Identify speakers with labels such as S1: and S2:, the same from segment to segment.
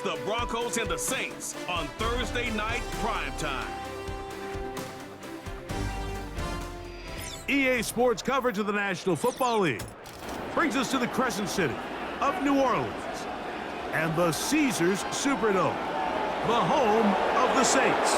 S1: the Broncos and the Saints on Thursday night primetime.
S2: EA Sports coverage of the National Football League brings us to the Crescent City of New Orleans and the Caesars Superdome, the home of the Saints.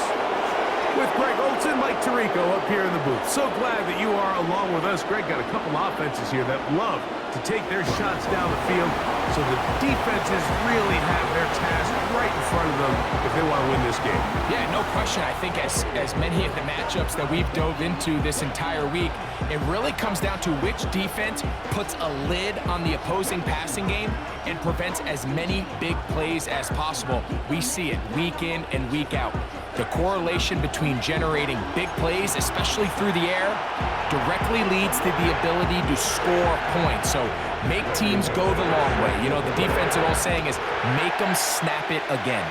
S2: With Greg Olson, Mike Tirico up here in the booth. So glad that you are along with us. Greg got a couple offenses here that love to take their shots down the field, so the defenses really have their task right in front of them if they want to win this game.
S3: Yeah, no question. I think as many of the matchups that we've dove into this entire week, it really comes down to which defense puts a lid on the opposing passing game and prevents as many big plays as possible. We see it week in and week out. The correlation between generating big plays, especially through the air, directly leads to the ability to score points. So make teams go the long way. You know, the defensive old saying is, make them snap it again.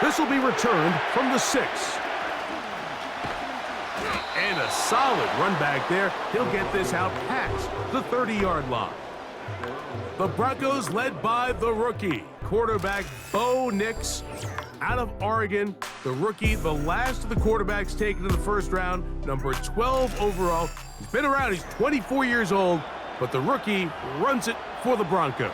S2: This will be returned from the 6. And a solid run back there. He'll get this out past the 30-yard line. The Broncos led by the rookie, quarterback Bo Nix out of Oregon. The rookie, the last of the quarterbacks taken in the first round, number 12 overall. He's been around, he's 24 years old, but the rookie runs it for the Broncos.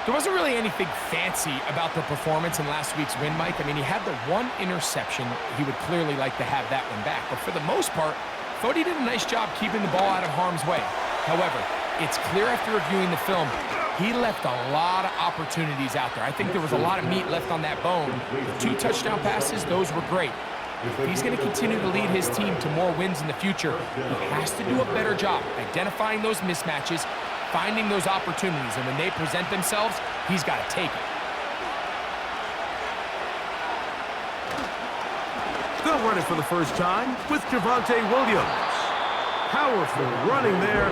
S3: There wasn't really anything fancy about the performance in last week's win, Mike. I mean, he had the one interception. He would clearly like to have that one back. But for the most part, thought he did a nice job keeping the ball out of harm's way. However, it's clear after reviewing the film, he left a lot of opportunities out there. I think there was a lot of meat left on that bone. The 2 touchdown passes, those were great. If he's going to continue to lead his team to more wins in the future, he has to do a better job identifying those mismatches, finding those opportunities, and when they present themselves, he's got to take it.
S2: They'll run it for the first time with Javonte Williams. Powerful running there,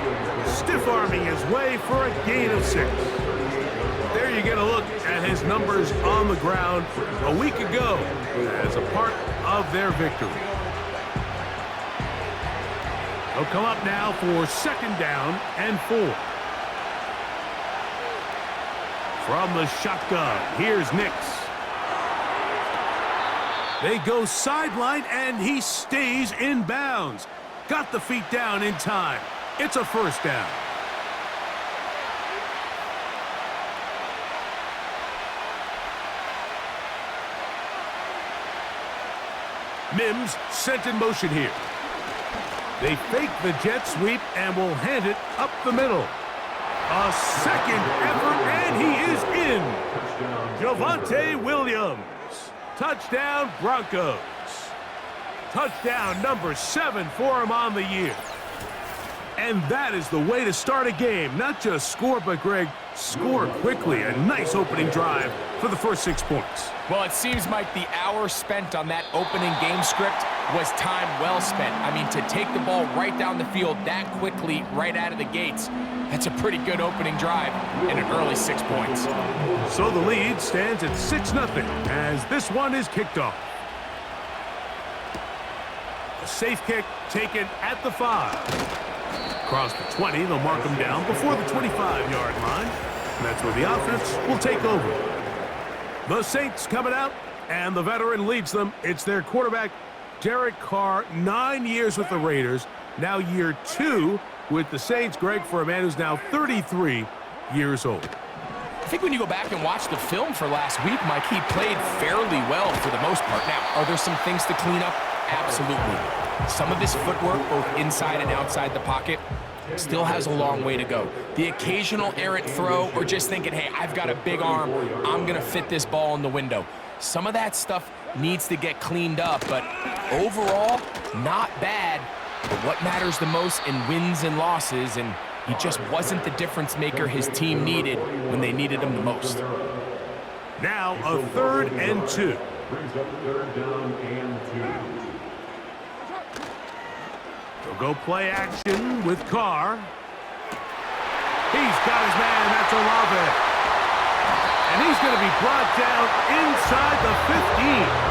S2: stiff-arming his way for a gain of 6. There you get a look at his numbers on the ground a week ago as a part of their victory. They'll come up now for 2nd down and 4. From the shotgun, here's Nix. They go sideline, and he stays in bounds. Got the feet down in time. It's a 1st down. Mims sent in motion here. They fake the jet sweep and will hand it up the middle. A 2nd effort, and he is in. Javonte Williams. Touchdown, Broncos. Touchdown number 7 for him on the year. And that is the way to start a game. Not just score, but, Greg, score quickly. A nice opening drive for the first 6 points.
S3: Well, it seems like the hour spent on that opening game script was time well spent. I mean, to take the ball right down the field that quickly, right out of the gates, that's a pretty good opening drive and an early 6 points.
S2: So the lead stands at 6-0 as this one is kicked off. A safe kick taken at the 5. Across the 20, they'll mark him down before the 25-yard line. And that's where the offense will take over. The Saints coming out, and the veteran leads them. It's their quarterback, Derek Carr, 9 years with the Raiders, now year 2 with the Saints, Greg, for a man who's now 33 years old.
S3: I think when you go back and watch the film for last week, Mike, he played fairly well for the most part. Now, are there some things to clean up? Absolutely. Some of his footwork, both inside and outside the pocket, still has a long way to go. The occasional errant throw or just thinking, hey, I've got a big arm, I'm going to fit this ball in the window. Some of that stuff needs to get cleaned up, but overall, not bad. But what matters the most in wins and losses, and he just wasn't the difference maker his team needed when they needed him the most.
S2: Now a 3rd and 2. They'll go play action with Carr. He's got his man, that's Olave. And he's going to be brought down inside the 15.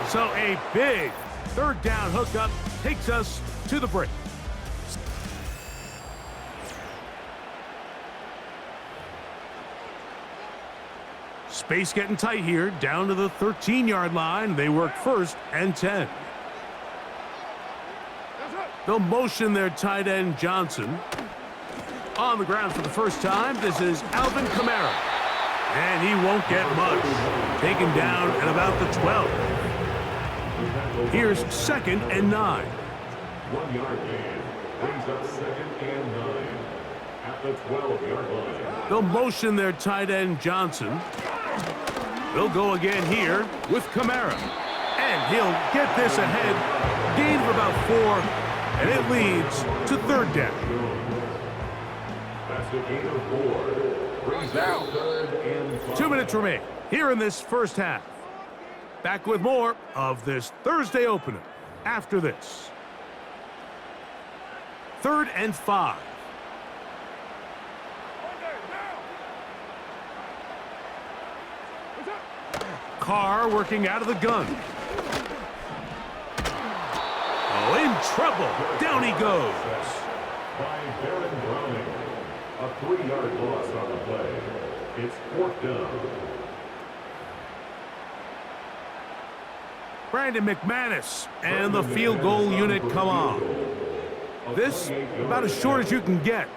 S2: So a big 3rd down hookup takes us to the break. Space getting tight here, down to the 13-yard line. They work 1st and 10. They'll motion their tight end, Johnson. On the ground for the first time, this is Alvin Kamara. And he won't get much. Taken down at about the 12. Here's 2nd and 9.
S4: 1 yard gain brings up 2nd and 9 at the 12-yard line.
S2: They'll motion their tight end, Johnson. They'll go again here with Kamara. And he'll get this ahead. Gain of about 4, and it leads to 3rd down.
S4: That's a gain of 4. Brings up 3rd and 5.
S2: 2 minutes remain here in this first half. Back with more of this Thursday opener after this. 3rd and 5. Carr working out of the gun. Oh, in trouble. Down he goes.
S4: By Baron Browning. A 3-yard loss on the play. It's 4th down.
S2: Brandon McManus and the field goal unit come on. This about as short as you can get.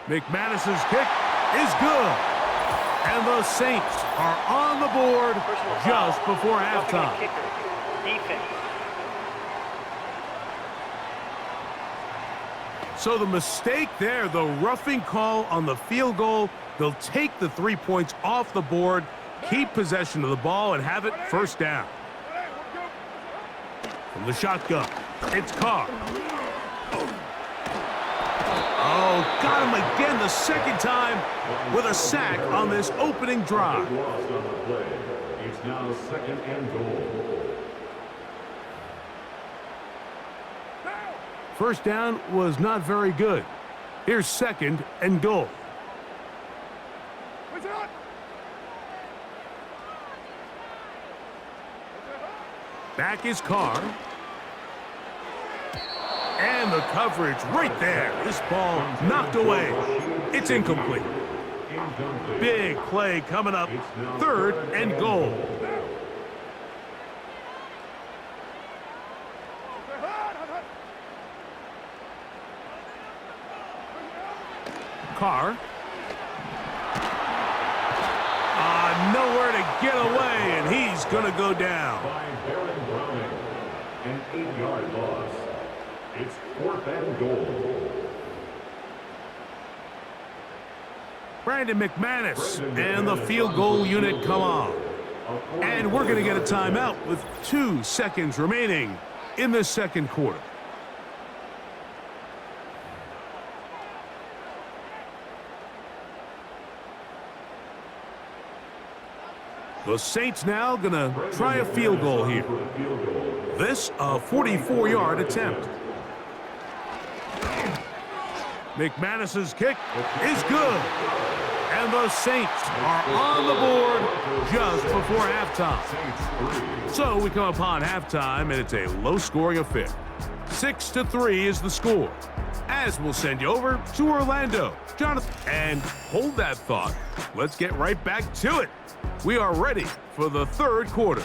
S2: McManus's kick is good. And the Saints are on the board just before halftime. So the mistake there, the roughing call on the field goal, they'll take the 3 points off the board, keep possession of the ball, and have it 1st down. From the shotgun, it's Carr. Oh, got him again the 2nd time with a sack on this opening drive.
S4: Loss on the play. It's now 2nd and goal.
S2: 1st down was not very good. Here's 2nd and goal. Back is Carr. And the coverage right there. This ball knocked away. It's incomplete. Big play coming up. 3rd and goal. Carr. Nowhere to get away, and he's going to go down.
S4: By Baron Browning. An 8-yard loss. It's 4th and goal.
S2: Brandon McManus and the field goal unit come on. And we're going to get a timeout with 2 seconds remaining in the 2nd quarter. The Saints now going to try a field goal here. This a 44-yard attempt. McManus's kick is good. And the Saints are on the board just before halftime. So we come upon halftime, and it's a low-scoring affair. 6-3 is the score. As we'll send you over to Orlando. Jonathan, and hold that thought. Let's get right back to it. We are ready for the 3rd quarter.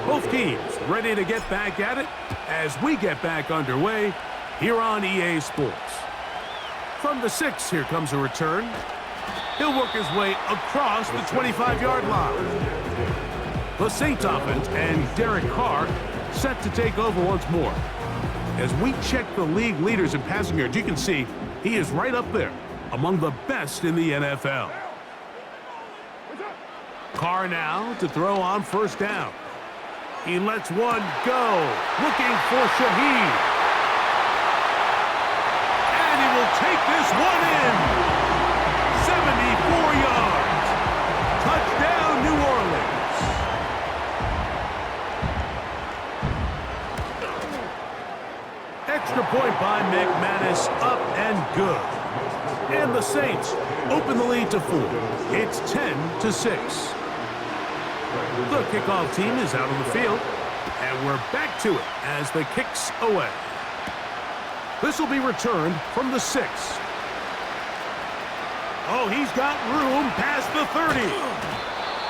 S2: Both teams ready to get back at it as we get back underway here on EA Sports. From the 6, here comes a return. He'll work his way across the 25-yard line. The Saints offense and Derek Carr set to take over once more. As we check the league leaders in passing yards, you can see he is right up there among the best in the NFL. Carr now to throw on 1st down. He lets one go, looking for Shaheed. And he will take this one in. 74 yards. Touchdown, New Orleans. Extra point by McManus, up and good. And the Saints open the lead to 4. It's 10-6. The kickoff team is out on the field, and we're back to it as the kick's away. This will be returned from the 6. Oh, he's got room past the 30.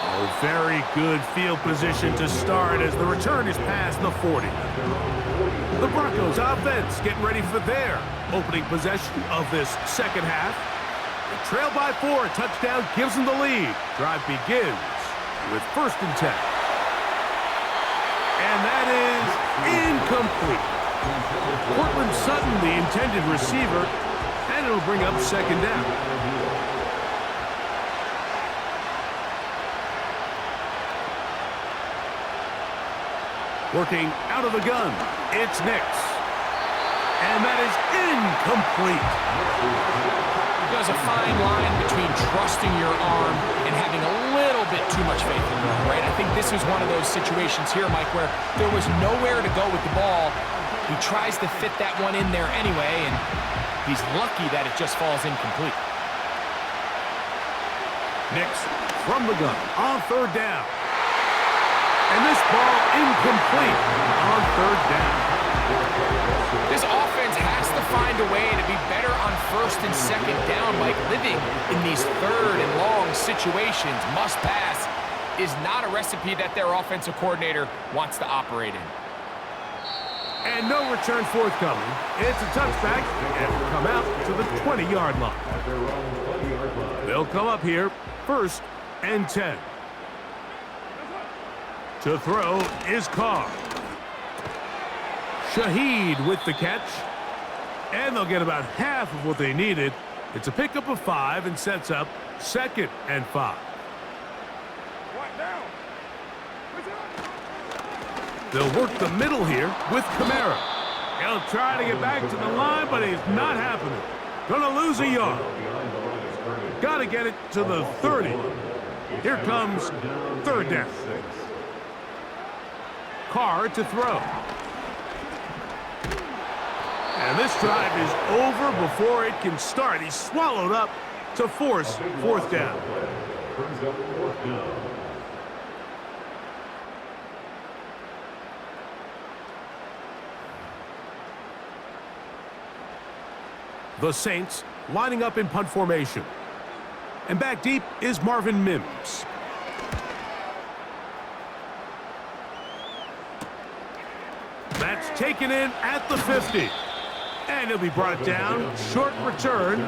S2: Oh, very good field position to start as the return is past the 40. The Broncos offense getting ready for their opening possession of this second half. They trail by 4. Touchdown gives them the lead. Drive begins with 1st and 10. And that is incomplete. Cortland Sutton, the intended receiver, and it'll bring up 2nd down. Working out of the gun, it's Nix. And that is incomplete.
S3: There's a fine line between trusting your arm and having a little bit too much faith in your arm, right? I think this is one of those situations here, Mike, where there was nowhere to go with the ball. He tries to fit that one in there anyway, and he's lucky that it just falls incomplete.
S2: Nix from the gun on 3rd down. And this ball incomplete on 3rd down.
S3: This offense has to find a way to be better on 1st and 2nd down. Like living in these 3rd and long situations, must pass, is not a recipe that their offensive coordinator wants to operate in.
S2: And no return forthcoming. It's a touchback and will come out to the 20-yard line. They'll come up here, 1st and 10. To throw is Carr. Shaheed with the catch. And they'll get about half of what they needed. It's a pickup of 5 and sets up 2nd and 5. They'll work the middle here with Kamara. He'll try to get back to the line, but he's not happening. Gonna lose a yard. Gotta get it to the 30. Here comes 3rd down. Carr to throw. And this drive is over before it can start. He's swallowed up to force 4th down. The Saints lining up in punt formation. And back deep is Marvin Mims. That's taken in at the 50. And he'll be brought down. Short return.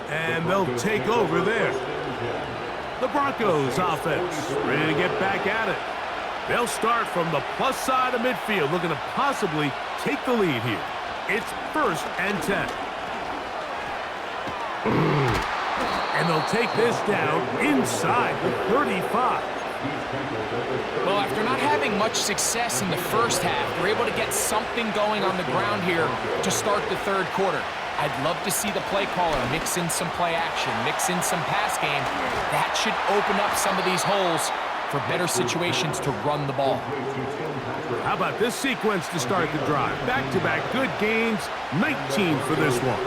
S2: And they'll take over there. The Broncos offense ready to get back at it. They'll start from the plus side of midfield, looking to possibly take the lead here. It's 1st and 10. And they'll take this down inside the 35.
S3: Well, after not having much success in the first half, they're able to get something going on the ground here to start the 3rd quarter. I'd love to see the play caller mix in some play action, mix in some pass game. That should open up some of these holes for better situations to run the ball.
S2: How about this sequence to start the drive? Back-to-back good gains, 19 for this one.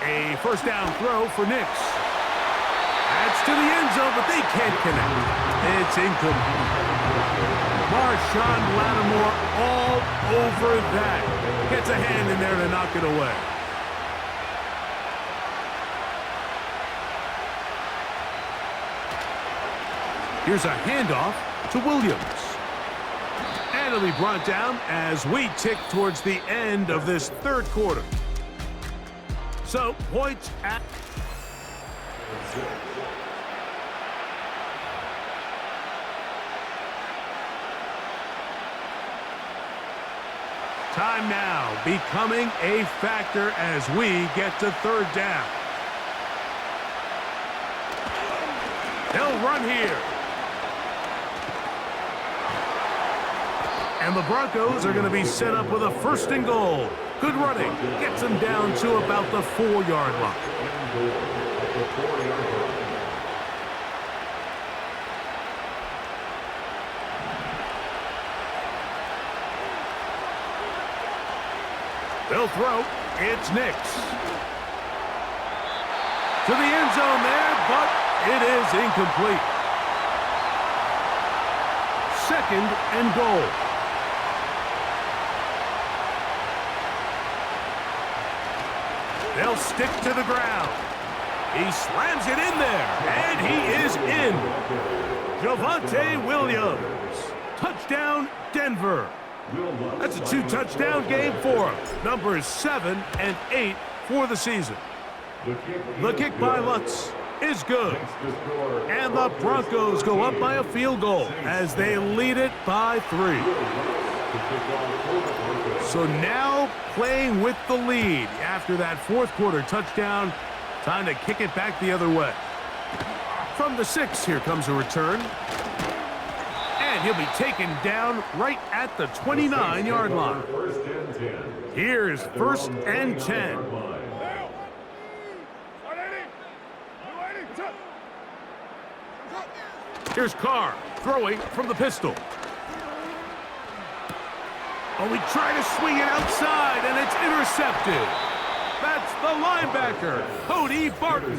S2: A 1st down throw for Nix. That's to the end zone, but they can't connect. It's incomplete. Marshawn Lattimore all over that. Gets a hand in there to knock it away. Here's a handoff to Williams. And it'll be brought down as we tick towards the end of this 3rd quarter. So, points at... Time now becoming a factor as we get to 3rd down. They'll run here. And the Broncos are going to be set up with a 1st and goal. Good running. Gets them down to about the 4-yard line. They'll throw. It's Nix. To the end zone there, but it is incomplete. 2nd and goal. They'll stick to the ground. He slams it in there, and he is in. Javonte Williams. Touchdown, Denver. That's a 2-touchdown game for him. Numbers 7 and 8 for the season. The kick by Lutz is good. And the Broncos go up by a field goal as they lead it by 3. So now playing with the lead after that fourth quarter touchdown. Time to kick it back the other way. From the 6, here comes a return. And he'll be taken down right at the 29-yard line. Here's 1st and 10. Here's Carr throwing from the pistol. Oh, we try to swing it outside, and it's intercepted. That's the linebacker, Cody Barton.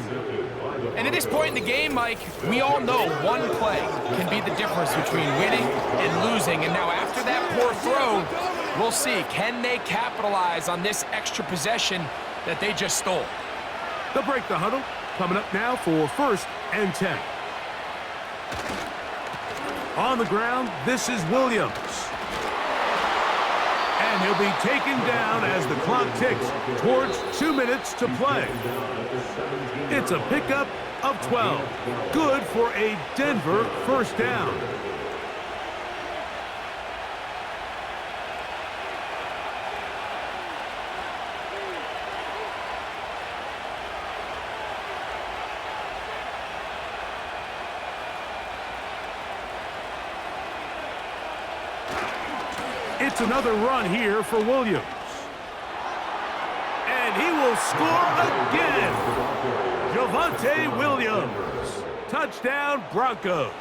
S3: And at this point in the game, Mike, we all know one play can be the difference between winning and losing. And now after that poor throw, we'll see, can they capitalize on this extra possession that they just stole?
S2: They'll break the huddle. Coming up now for 1st and 10. On the ground, this is Williams. And he'll be taken down as the clock ticks towards 2 minutes to play. It's a pickup of 12. Good for a Denver 1st down. It's another run here for Williams. And he will score again. Javonte Williams. Touchdown, Broncos.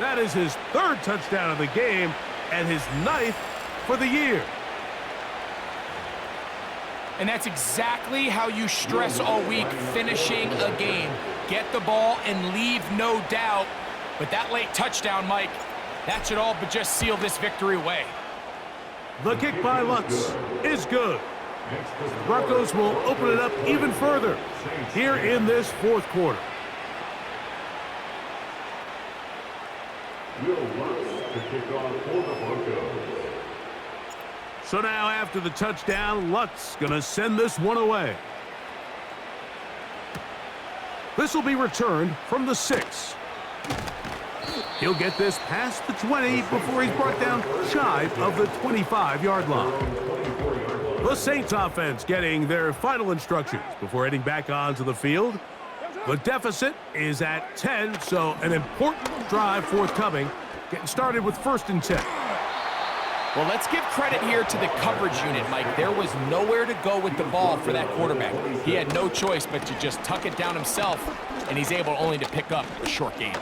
S2: That is his 3rd touchdown of the game and his 9th for the year.
S3: And that's exactly how you stress all week, finishing a game. Get the ball and leave no doubt. But that late touchdown, Mike, that should all but just seal this victory away.
S2: The kick by Lutz is good. Broncos will open it up even further here in this 4th quarter. So now after the touchdown, Lutz gonna send this one away. This will be returned from the 6. He'll get this past the 20 before he's brought down shy of the 25-yard line. The Saints offense getting their final instructions before heading back onto the field. The deficit is at 10, so an important drive forthcoming. Getting started with 1st and 10.
S3: Well, let's give credit here to the coverage unit, Mike. There was nowhere to go with the ball for that quarterback. He had no choice but to just tuck it down himself, and he's able only to pick up a short gain.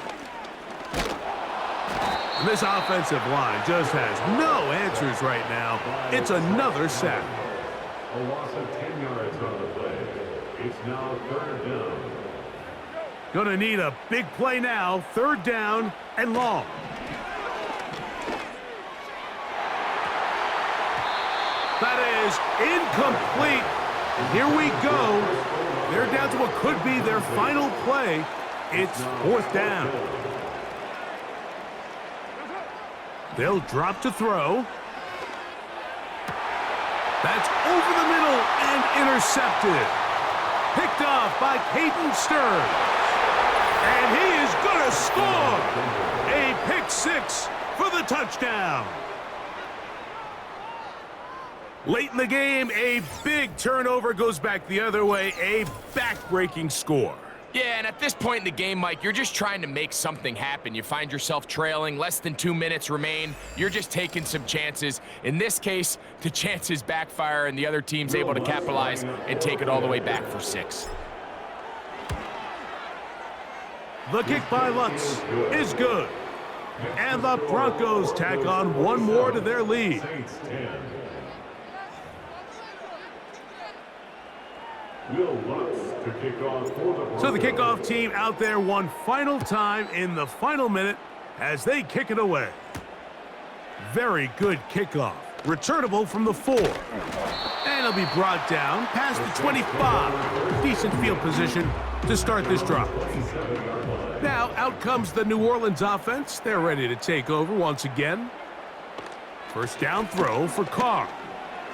S2: This offensive line just has no answers right now. It's another sack.
S4: A loss of 10 yards on the play. It's now 3rd down.
S2: Gonna need a big play now. 3rd down and long. That is incomplete. Here we go. They're down to what could be their final play. It's 4th down. They'll drop to throw. That's over the middle and intercepted. Picked off by Caden Stern. And he is going to score. A pick 6 for the touchdown. Late in the game, a big turnover goes back the other way. A back-breaking score.
S3: Yeah, and at this point in the game, Mike, you're just trying to make something happen. You find yourself trailing, less than 2 minutes remain. You're just taking some chances. In this case, the chances backfire, and the other team's able to capitalize and take it all the way back for 6.
S2: The kick by Lutz is good. And the Broncos tack on one more to their lead. So the kickoff team out there one final time in the final minute as they kick it away. Very good kickoff. Returnable from the 4. And he'll be brought down past the 25. Decent field position to start this drive. Now, out comes the New Orleans offense. They're ready to take over once again. First down throw for Carr.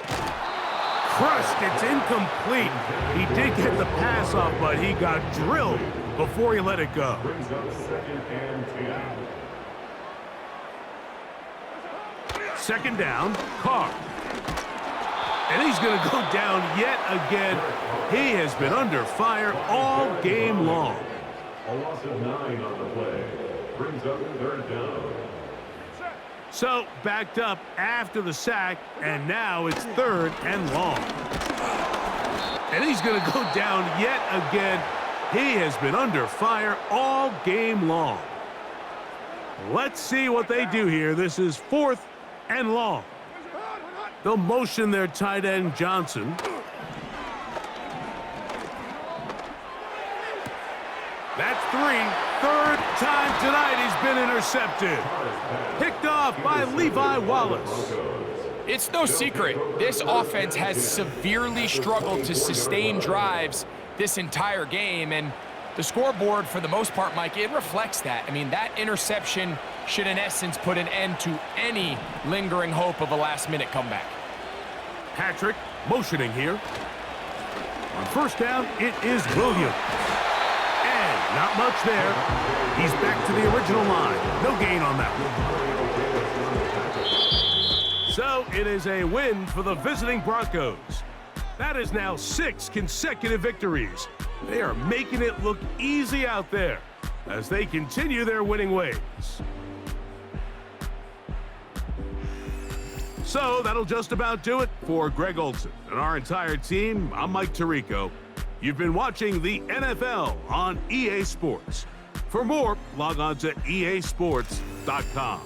S2: Crushed, it's incomplete. He did get the pass off, but he got drilled before he let it go.
S4: Brings up 2nd and 10.
S2: Second down, Carr. And he's going to go down yet again. He has been under fire all game long.
S4: A loss of 9 on the play. Brings up 3rd down.
S2: So, backed up after the sack, and now it's 3rd and long. And he's going to go down yet again. He has been under fire all game long. Let's see what they do here. This is 4th and long. They'll motion their tight end, Johnson. That's 3. 3rd time tonight he's been intercepted. Picked off by Levi Wallace.
S3: It's no secret, this offense has severely struggled to sustain drives this entire game, and the scoreboard, for the most part, Mike, it reflects that. I mean, that interception should, in essence, put an end to any lingering hope of a last-minute comeback.
S2: Patrick motioning here. On first down, it is Williams. And not much there. He's back to the original line. No gain on that one. So it is a win for the visiting Broncos. That is now 6 consecutive victories. They are making it look easy out there as they continue their winning ways. So that'll just about do it for Greg Olson and our entire team. I'm Mike Tirico. You've been watching the NFL on EA Sports. For more, log on to easports.com.